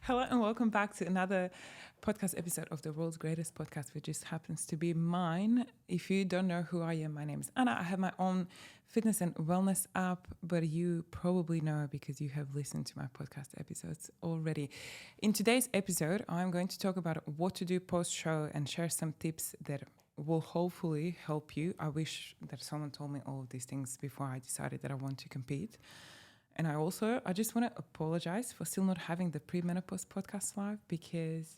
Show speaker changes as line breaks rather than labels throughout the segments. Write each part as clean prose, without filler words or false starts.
Hello and welcome back to another podcast episode of the world's greatest podcast, which just happens to be mine. If you don't know who I am, my name is Anna. I have my own fitness and wellness app, but you probably know because you have listened to my podcast episodes already. In today's episode, I'm going to talk about what to do post-show and share some tips that will hopefully help you. I wish that someone told me all of these things before I decided that I want to compete. And I just want to apologize for still not having the pre-menopause podcast live because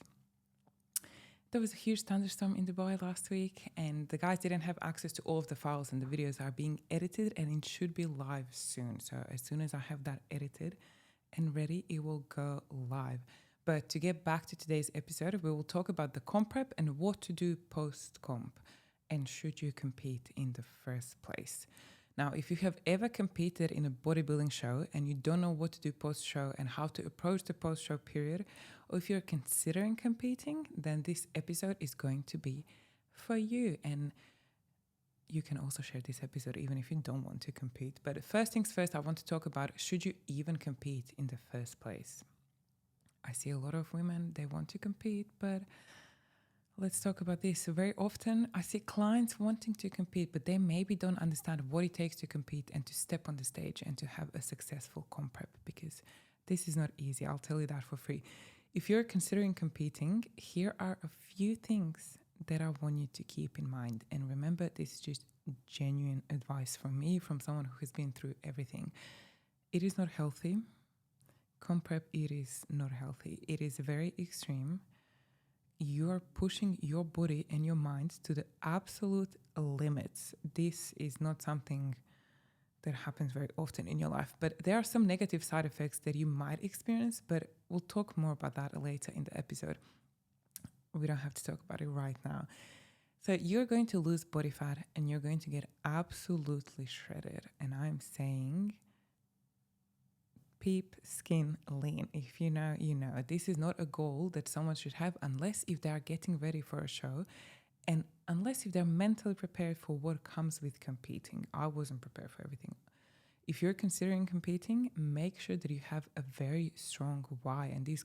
there was a huge thunderstorm in Dubai last week and the guys didn't have access to all of the files and the videos are being edited and it should be live soon. So as soon as I have that edited and ready, it will go live. But to get back to today's episode, we will talk about the comp prep and what to do post-comp and should you compete in the first place. Now, if you have ever competed in a bodybuilding show and you don't know what to do post-show and how to approach the post-show period, or if you're considering competing, then this episode is going to be for you. And you can also share this episode even if you don't want to compete. But first things first, I want to talk about, should you even compete in the first place? I see a lot of women, they want to compete, but let's talk about this. So very often I see clients wanting to compete, but they maybe don't understand what it takes to compete and to step on the stage and to have a successful comp prep, because this is not easy. I'll tell you that for free. If you're considering competing, here are a few things that I want you to keep in mind. And remember, this is just genuine advice from me, from someone who has been through everything. It is not healthy. Comp prep, it is not healthy. It is very extreme. You're pushing your body and your mind to the absolute limits. This is not something that happens very often in your life, but there are some negative side effects that you might experience, but we'll talk more about that later in the episode. We don't have to talk about it right now. So you're going to lose body fat and you're going to get absolutely shredded. And I'm saying peep skin lean. If you know, you know. This is not a goal that someone should have unless if they are getting ready for a show and unless if they're mentally prepared for what comes with competing. I wasn't prepared for everything. If you're considering competing, make sure that you have a very strong why. And this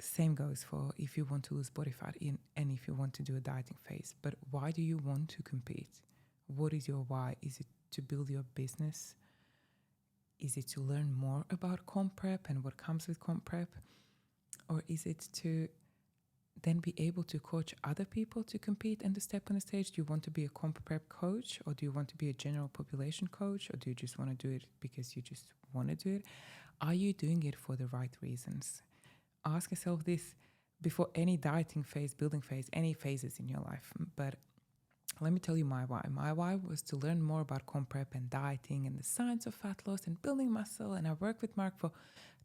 same goes for if you want to lose body fat and if you want to do a dieting phase. But why do you want to compete? What is your why? Is it to build your business? Is it to learn more about comp prep and what comes with comp prep? Or is it to then be able to coach other people to compete and to step on the stage? Do you want to be a comp prep coach, or do you want to be a general population coach, or do you just want to do it because you just want to do it? Are you doing it for the right reasons? Ask yourself this before any dieting phase, building phase, any phases in your life. But let me tell you my why. My why was to learn more about comp prep and dieting and the science of fat loss and building muscle. And I worked with Mark for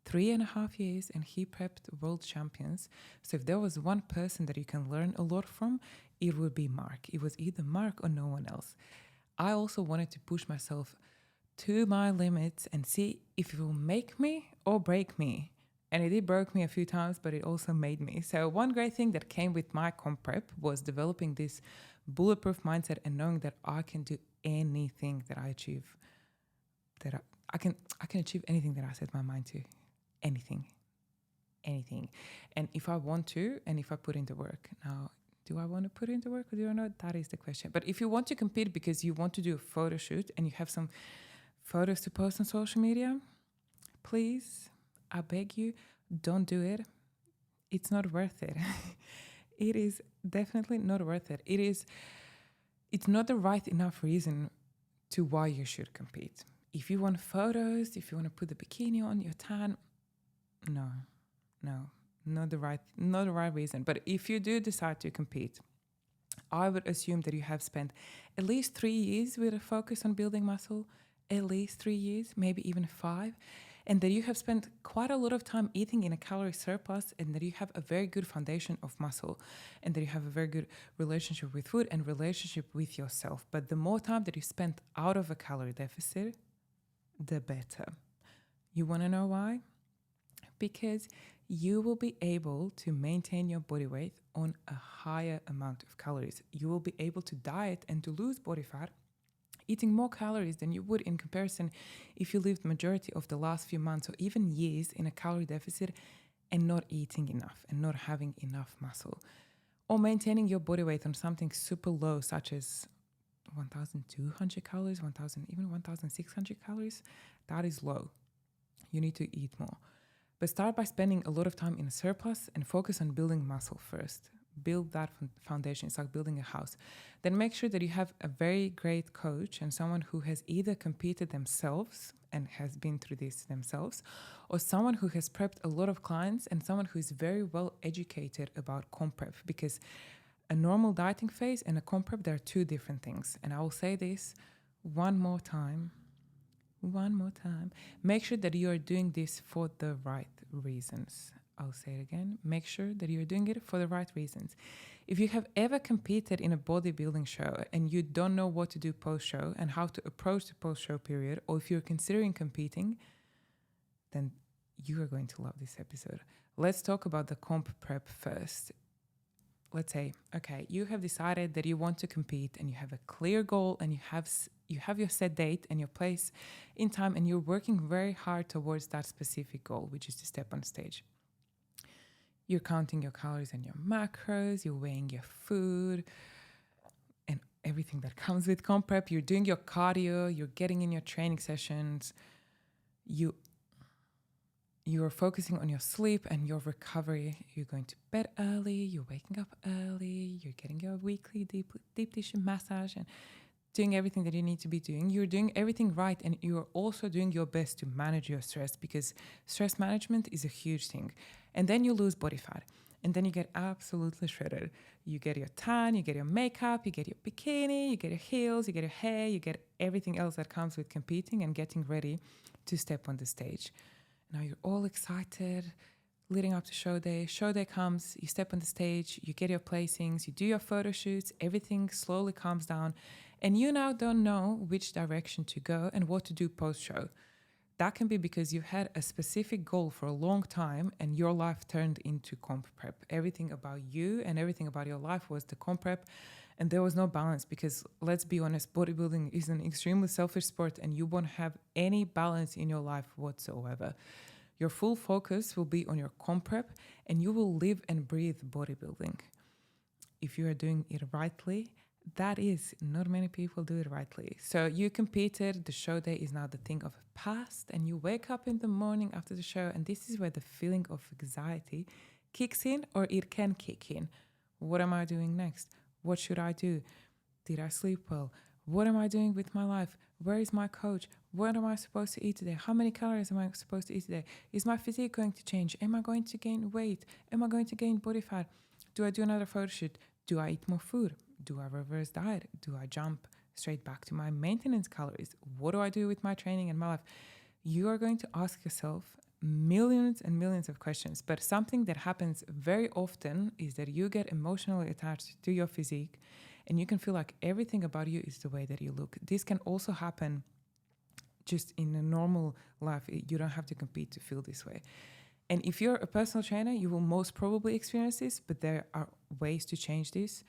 3.5 years and he prepped world champions. So if there was one person that you can learn a lot from, it would be Mark. It was either Mark or no one else. I also wanted to push myself to my limits and see if it will make me or break me. And it did broke me a few times, but it also made me. So one great thing that came with my comp prep was developing this bulletproof mindset and knowing that I can do anything that I achieve, that I can achieve anything that I set my mind to. Anything. And if I want to, and if I put in the work. Now, do I want to put in the work or do I not? That is the question. But if you want to compete because you want to do a photo shoot and you have some photos to post on social media, please, I beg you, don't do it. It's not worth it. It is definitely not worth it. It's not the right enough reason to why you should compete. If you want photos, if you want to put the bikini on, your tan, no, not the right reason. But if you do decide to compete, I would assume that you have spent at least 3 years with a focus on building muscle, at least 3 years, maybe even 5. And that you have spent quite a lot of time eating in a calorie surplus, and that you have a very good foundation of muscle, and that you have a very good relationship with food and relationship with yourself. But the more time that you spend out of a calorie deficit, the better. You want to know why? Because you will be able to maintain your body weight on a higher amount of calories. You will be able to diet and to lose body fat eating more calories than you would in comparison if you lived majority of the last few months or even years in a calorie deficit and not eating enough and not having enough muscle, or maintaining your body weight on something super low, such as 1,200 calories, 1,000, even 1,600 calories, that is low. You need to eat more. But start by spending a lot of time in a surplus and focus on building muscle first. Build that foundation. It's like building a house. Then make sure that you have a very great coach and someone who has either competed themselves and has been through this themselves, or someone who has prepped a lot of clients and someone who is very well educated about comp prep, because a normal dieting phase and a comp prep, they're two different things. And I will say this one more time. Make sure that you are doing this for the right reasons. I'll say it again. Make sure that you're doing it for the right reasons. If you have ever competed in a bodybuilding show and you don't know what to do post-show and how to approach the post-show period, or if you're considering competing, then you are going to love this episode. Let's talk about the comp prep first. Let's say, okay, you have decided that you want to compete and you have a clear goal and you have your set date and your place in time, and you're working very hard towards that specific goal, which is to step on stage. You're counting your calories and your macros, you're weighing your food and everything that comes with comp prep. You're doing your cardio, you're getting in your training sessions, you're focusing on your sleep and your recovery. You're going to bed early, you're waking up early, you're getting your weekly deep tissue massage and doing everything that you need to be doing. You're doing everything right, and you're also doing your best to manage your stress, because stress management is a huge thing. And then you lose body fat, and then you get absolutely shredded. You get your tan, you get your makeup, you get your bikini, you get your heels, you get your hair, you get everything else that comes with competing and getting ready to step on the stage. Now you're all excited, leading up to show day. Show day comes, you step on the stage, you get your placings, you do your photo shoots, everything slowly calms down, and you now don't know which direction to go and what to do post-show. That can be because you had a specific goal for a long time and your life turned into comp prep. Everything about you and everything about your life was the comp prep, and there was no balance, because let's be honest, bodybuilding is an extremely selfish sport and you won't have any balance in your life whatsoever. Your full focus will be on your comp prep and you will live and breathe bodybuilding. If you are doing it rightly, that is, not many people do it rightly. So you competed, the show day is now the thing of the past, and you wake up in the morning after the show, and this is where the feeling of anxiety kicks in, or it can kick in. What am I doing next? What should I do? Did I sleep well? What am I doing with my life? Where is my coach? What am I supposed to eat today? How many calories am I supposed to eat today? Is my physique going to change? Am I going to gain weight? Am I going to gain body fat? Do I do another photo shoot? Do I eat more food? Do I reverse diet? Do I jump straight back to my maintenance calories? What do I do with my training and my life? You are going to ask yourself millions and millions of questions, but something that happens very often is that you get emotionally attached to your physique and you can feel like everything about you is the way that you look. This can also happen just in a normal life. You don't have to compete to feel this way. And if you're a personal trainer, you will most probably experience this, but there are ways to change this.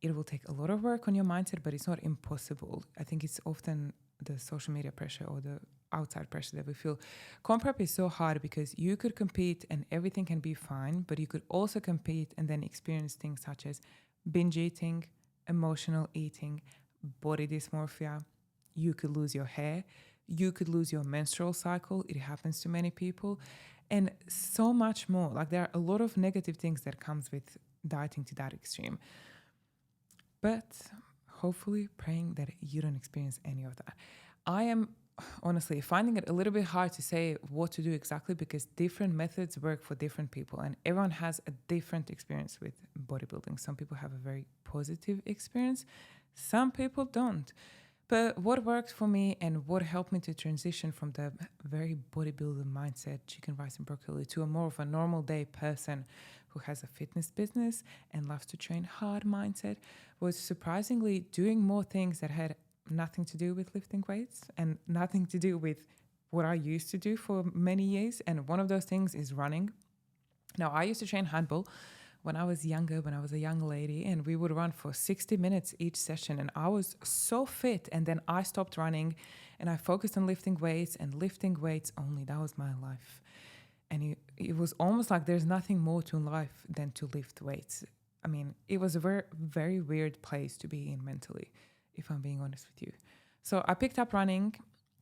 It will take a lot of work on your mindset, but it's not impossible. I think it's often the social media pressure or the outside pressure that we feel. Comp prep is so hard because you could compete and everything can be fine, but you could also compete and then experience things such as binge eating, emotional eating, body dysmorphia. You could lose your hair. You could lose your menstrual cycle. It happens to many people. And so much more. Like, there are a lot of negative things that comes with dieting to that extreme. But hopefully praying that you don't experience any of that. I am honestly finding it a little bit hard to say what to do exactly, because different methods work for different people and everyone has a different experience with bodybuilding. Some people have a very positive experience. Some people don't. But what worked for me and what helped me to transition from the very bodybuilder mindset, chicken, rice, and broccoli, to a more of a normal day person who has a fitness business and loves to train hard mindset, was surprisingly doing more things that had nothing to do with lifting weights and nothing to do with what I used to do for many years. And one of those things is running. Now, I used to train handball when I was younger, when I was a young lady, and we would run for 60 minutes each session. And I was so fit. And then I stopped running and I focused on lifting weights and lifting weights only. That was my life. And it was almost like there's nothing more to life than to lift weights. I mean, it was a very, very weird place to be in mentally, if I'm being honest with you. So I picked up running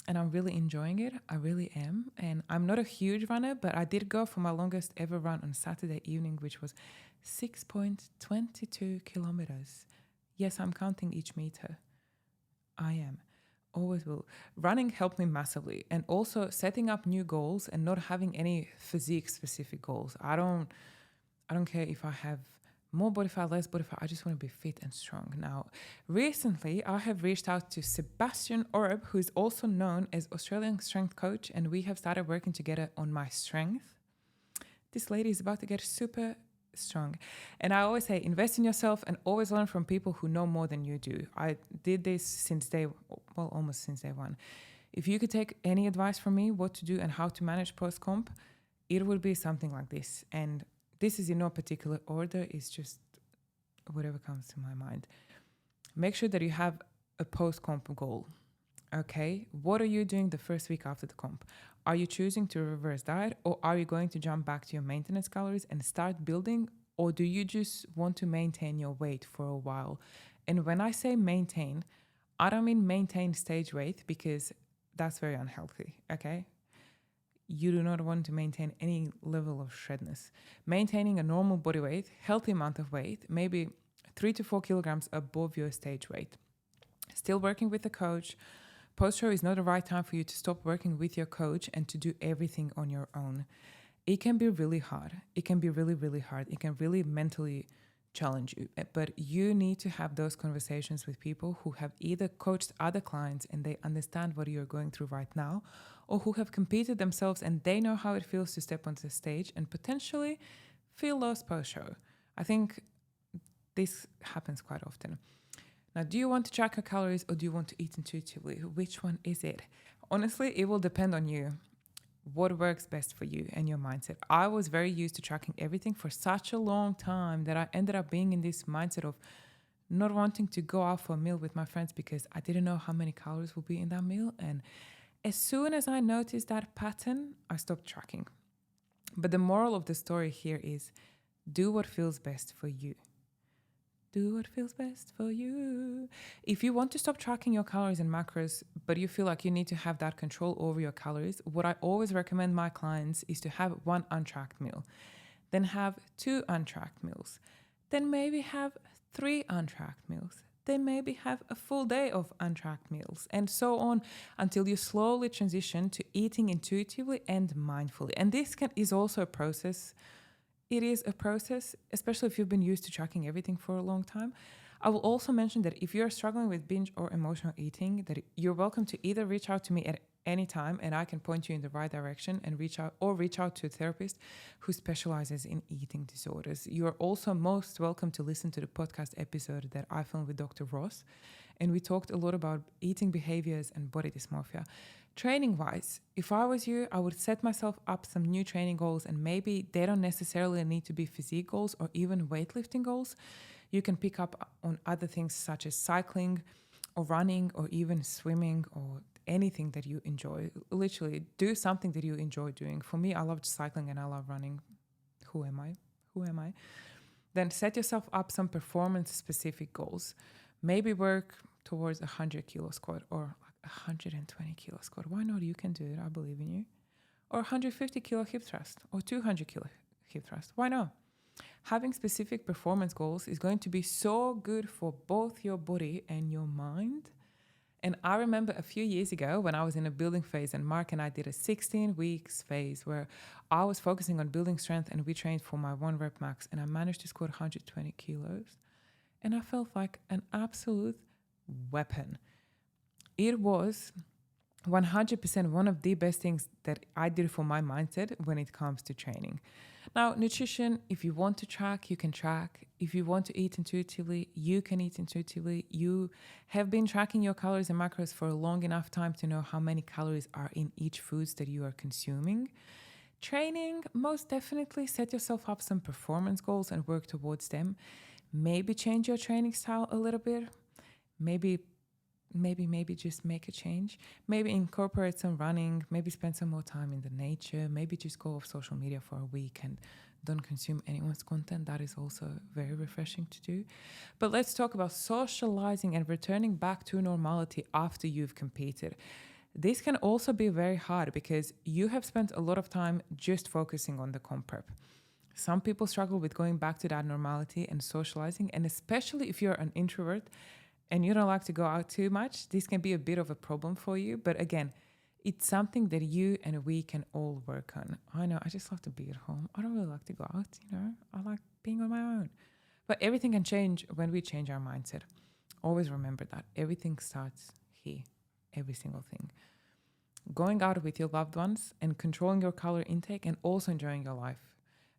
and I'm really enjoying it. I really am. And I'm not a huge runner, but I did go for my longest ever run on Saturday evening, which was 6.22 kilometers. Yes, I'm counting each meter. I am. Always will. Running helped me massively. And also setting up new goals and not having any physique specific goals. I don't care if I have more body fat, less body fat. I just want to be fit and strong. Now, recently, I have reached out to Sebastian Orb, who is also known as Australian strength coach, and we have started working together on my strength. This lady is about to get super strong. And I always say, invest in yourself and always learn from people who know more than you do. I did this almost since day one. If you could take any advice from me, what to do and how to manage post-comp, it would be something like this. And this is in no particular order. It's just whatever comes to my mind. Make sure that you have a post-comp goal. Okay, what are you doing the first week after the comp? Are you choosing to reverse diet, or are you going to jump back to your maintenance calories and start building, or do you just want to maintain your weight for a while? And when I say maintain, I don't mean maintain stage weight, because that's very unhealthy, okay? You do not want to maintain any level of shredness. Maintaining a normal body weight, healthy amount of weight, maybe 3 to 4 kilograms above your stage weight. Still working with a coach. Post-show is not the right time for you to stop working with your coach and to do everything on your own. It can be really hard. It can be really, really hard. It can really mentally challenge you. But you need to have those conversations with people who have either coached other clients and they understand what you're going through right now, or who have competed themselves and they know how it feels to step onto the stage and potentially feel lost post-show. I think this happens quite often. Now, do you want to track your calories or do you want to eat intuitively? Which one is it? Honestly, it will depend on you. What works best for you and your mindset. I was very used to tracking everything for such a long time that I ended up being in this mindset of not wanting to go out for a meal with my friends because I didn't know how many calories will be in that meal. And as soon as I noticed that pattern, I stopped tracking. But the moral of the story here is do what feels best for you. Do what feels best for you. If you want to stop tracking your calories and macros, but you feel like you need to have that control over your calories, what I always recommend my clients is to have 1 untracked meal, then have 2 untracked meals, then maybe have 3 untracked meals, then maybe have a full day of untracked meals, and so on until you slowly transition to eating intuitively and mindfully. And this is also a process. It is a process, especially if you've been used to tracking everything for a long time. I will also mention that if you're struggling with binge or emotional eating, that you're welcome to either reach out to me at any time and I can point you in the right direction and reach out to a therapist who specializes in eating disorders. You are also most welcome to listen to the podcast episode that I filmed with Dr. Ross. And we talked a lot about eating behaviors and body dysmorphia. Training wise, if I was you, I would set myself up some new training goals, and maybe they don't necessarily need to be physique goals or even weightlifting goals. You can pick up on other things such as cycling or running or even swimming or anything that you enjoy. Literally do something that you enjoy doing. For me, I loved cycling and I love running. Who am I? Then set yourself up some performance specific goals. Maybe work towards 100 kilo squat or 120 kilo squat. Why not? You can do it. I believe in you. Or 150 kilo hip thrust or 200 kilo hip thrust. Why not? Having specific performance goals is going to be so good for both your body and your mind. And I remember a few years ago when I was in a building phase and Mark and I did a 16 weeks phase where I was focusing on building strength and we trained for my 1 rep max and I managed to squat 120 kilos. And I felt like an absolute weapon. It was 100% one of the best things that I did for my mindset when it comes to training. Now, nutrition, if you want to track, you can track. If you want to eat intuitively, you can eat intuitively. You have been tracking your calories and macros for a long enough time to know how many calories are in each foods that you are consuming. Training, most definitely set yourself up some performance goals and work towards them. Maybe change your training style a little bit. Maybe maybe just make a change. Maybe incorporate some running, maybe spend some more time in the nature, maybe just go off social media for a week and don't consume anyone's content. That is also very refreshing to do. But let's talk about socializing and returning back to normality after you've competed. This can also be very hard because you have spent a lot of time just focusing on the comp prep. Some people struggle with going back to that normality and socializing, and especially if you're an introvert and you don't like to go out too much, this can be a bit of a problem for you. But again, it's something that you and we can all work on. I know, I just love to be at home. I don't really like to go out, I like being on my own. But everything can change when we change our mindset. Always remember that everything starts here, every single thing. Going out with your loved ones and controlling your calorie intake and also enjoying your life.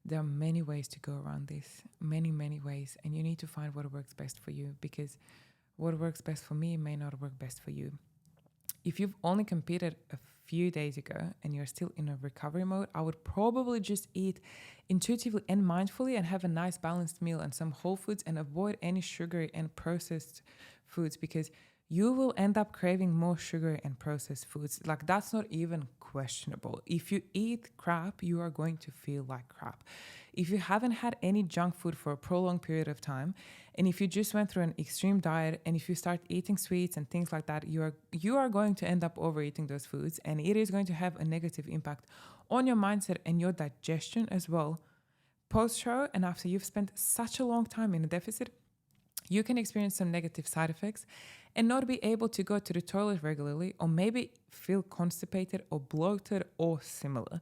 There are many ways to go around this, many, many ways. And you need to find what works best for you, because what works best for me may not work best for you. If you've only competed a few days ago and you're still in a recovery mode, I would probably just eat intuitively and mindfully and have a nice balanced meal and some whole foods and avoid any sugary and processed foods, because you will end up craving more sugar and processed foods. Like, that's not even questionable. If you eat crap, you are going to feel like crap. If you haven't had any junk food for a prolonged period of time, and if you just went through an extreme diet, and if you start eating sweets and things like that, you are going to end up overeating those foods, and it is going to have a negative impact on your mindset and your digestion as well. Post-show and after you've spent such a long time in a deficit, you can experience some negative side effects and not be able to go to the toilet regularly, or maybe feel constipated or bloated or similar.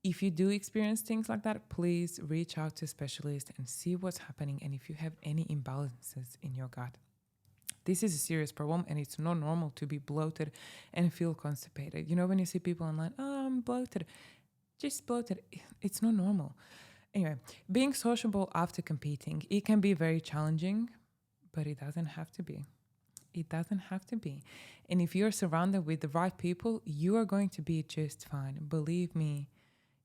If you do experience things like that, please reach out to a specialist and see what's happening and if you have any imbalances in your gut. This is a serious problem, and it's not normal to be bloated and feel constipated. When you see people online, oh, I'm bloated, just bloated. It's not normal. Anyway, being sociable after competing, it can be very challenging, but it doesn't have to be. It doesn't have to be. And if you're surrounded with the right people, you are going to be just fine. Believe me,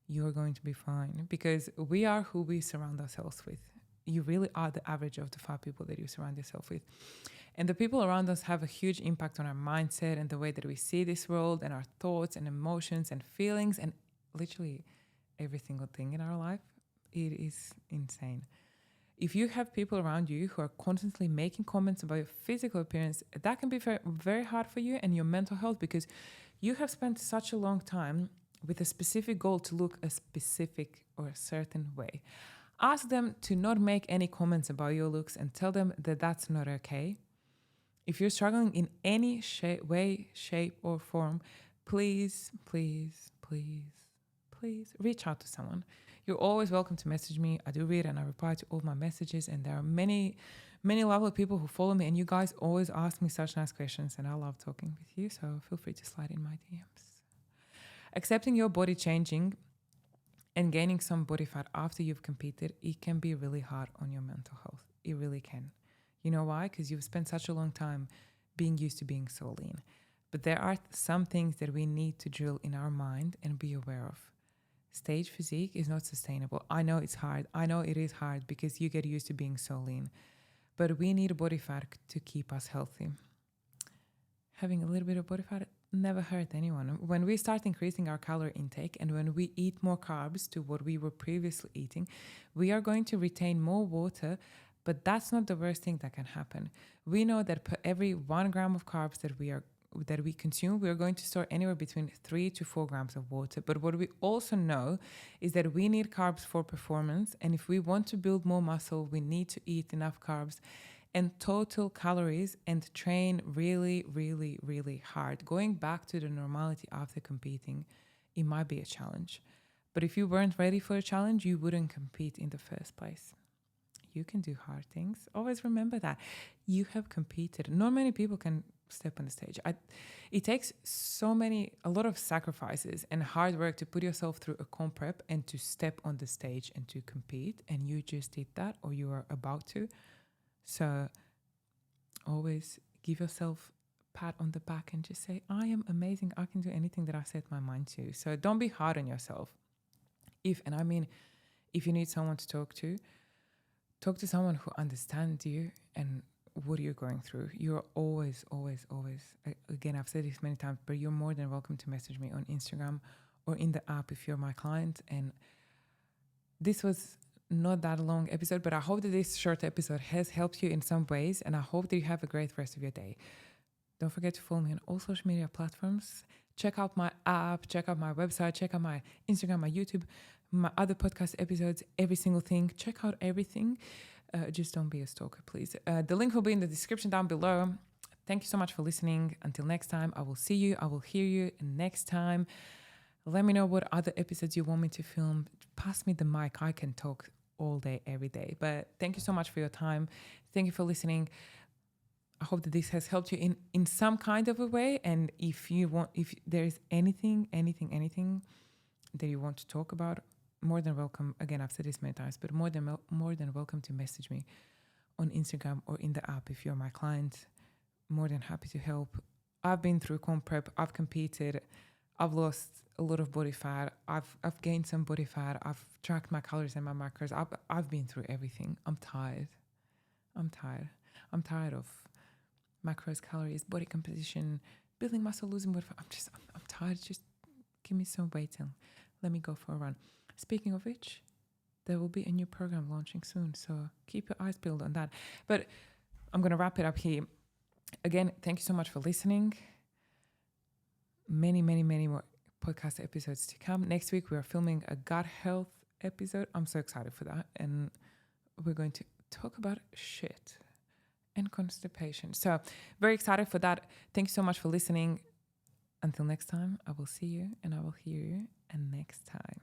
you're going to be fine, because we are who we surround ourselves with. You really are the average of the 5 people that you surround yourself with. And the people around us have a huge impact on our mindset and the way that we see this world and our thoughts and emotions and feelings and literally every single thing in our life. It is insane. If you have people around you who are constantly making comments about your physical appearance, that can be very, very hard for you and your mental health, because you have spent such a long time with a specific goal to look a specific or a certain way. Ask them to not make any comments about your looks and tell them that that's not okay. If you're struggling in any way, shape, or form, please, please, please, please reach out to someone. You're always welcome to message me. I do read and I reply to all my messages, and there are many, many lovely people who follow me, and you guys always ask me such nice questions, and I love talking with you, so feel free to slide in my DMs. Accepting your body changing and gaining some body fat after you've competed, it can be really hard on your mental health. It really can. You know why? Because you've spent such a long time being used to being so lean. But there are some things that we need to drill in our mind and be aware of. Stage physique is not sustainable. I know it's hard. I know it is hard because you get used to being so lean. But we need body fat to keep us healthy. Having a little bit of body fat never hurt anyone. When we start increasing our calorie intake and when we eat more carbs to what we were previously eating, we are going to retain more water, but that's not the worst thing that can happen. We know that per every 1 gram of carbs that we consume, we are going to store anywhere between 3 to 4 grams of water. But what we also know is that we need carbs for performance, and if we want to build more muscle, we need to eat enough carbs and total calories and train really, really, really hard. Going back to the normality after competing, it might be a challenge. But if you weren't ready for a challenge, you wouldn't compete in the first place. You can do hard things. Always remember that. You have competed. Not many people can step on the stage. It takes a lot of sacrifices and hard work to put yourself through a comp prep and to step on the stage and to compete. And you just did that, or you are about to. So always give yourself a pat on the back and just say, I am amazing. I can do anything that I set my mind to. So don't be hard on yourself. If you need someone to talk to someone who understands you and what you're going through. You're always, always, always, again, I've said this many times, but you're more than welcome to message me on Instagram or in the app if you're my client. And this was not that long episode, but I hope that this short episode has helped you in some ways, and I hope that you have a great rest of your day. Don't forget to follow me on all social media platforms. Check out my app, check out my website, check out my Instagram, my YouTube, my other podcast episodes, every single thing. Check out everything. Just don't be a stalker, please. The link will be in the description down below. Thank you so much for listening. Until next time, I will see you. I will hear you next time. Let me know what other episodes you want me to film. Pass me the mic. I can talk all day, every day. But thank you so much for your time. Thank you for listening. I hope that this has helped you in some kind of a way. And if there is anything that you want to talk about, more than welcome. Again, I've said this many times, but more than welcome to message me on Instagram or in the app if you're my client. More than happy to help. I've been through comp prep. I've competed. I've lost a lot of body fat. I've gained some body fat. I've tracked my calories and my macros. I've been through everything. I'm tired. I'm tired of macros, calories, body composition, building muscle, losing body fat. I'm tired. Just give me some weight and let me go for a run. Speaking of which, there will be a new program launching soon. So keep your eyes peeled on that. But I'm going to wrap it up here. Again, thank you so much for listening. Many, many, many more podcast episodes to come. Next week, we are filming a gut health episode. I'm so excited for that. And we're going to talk about shit and constipation. So very excited for that. Thank you so much for listening. Until next time, I will see you and I will hear you. And next time.